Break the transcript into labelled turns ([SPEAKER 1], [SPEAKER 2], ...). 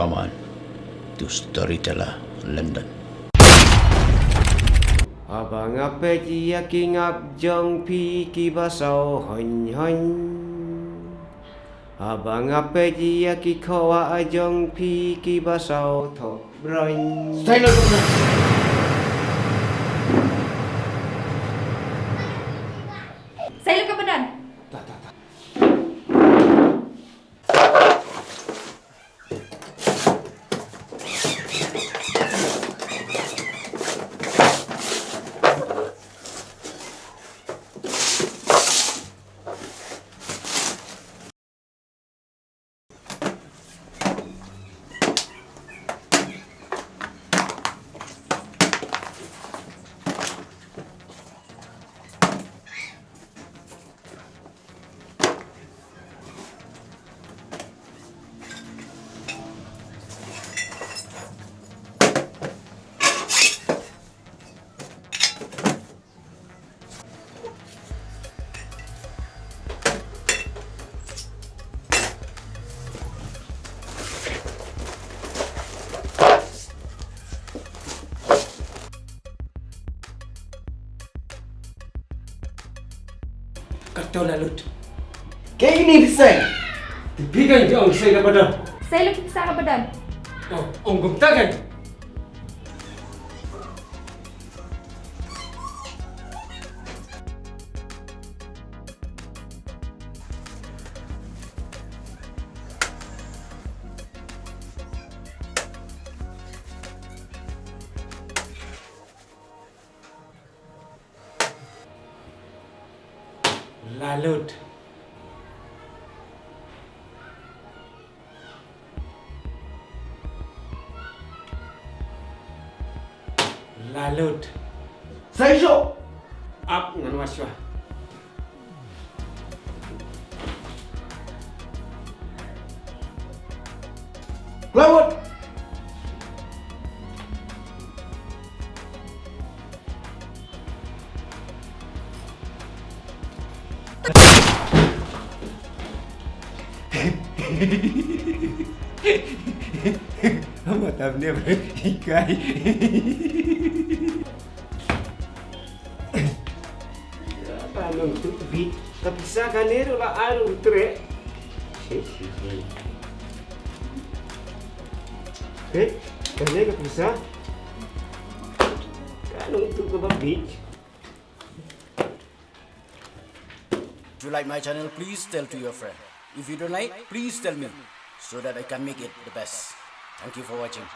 [SPEAKER 1] Come on to storyteller London.
[SPEAKER 2] Abang apa dia kingap jong pi kibasau hon hon. Abang apa dia ki kawa jong pi kibasau thok broin.
[SPEAKER 1] Silent.
[SPEAKER 3] Silent ka ba, Dan?
[SPEAKER 2] Kata lalut.
[SPEAKER 1] Kayak ini bisa.
[SPEAKER 2] Tapi kan jong saya daripada.
[SPEAKER 3] Silent ka ba, Dan?
[SPEAKER 2] Oh, gumta kan? Lalut. Lalut.
[SPEAKER 1] Saya show.
[SPEAKER 2] Up ngan waswa.
[SPEAKER 1] Laut.
[SPEAKER 2] Matapnep ikai. Tanong tu bit kapisa kanero la anu tre. Kane kapisa. Kanong tu ka bit.
[SPEAKER 4] If you like my channel, please tell to your friend. If you don't like, please tell me so that I can make it the best. Thank you for watching.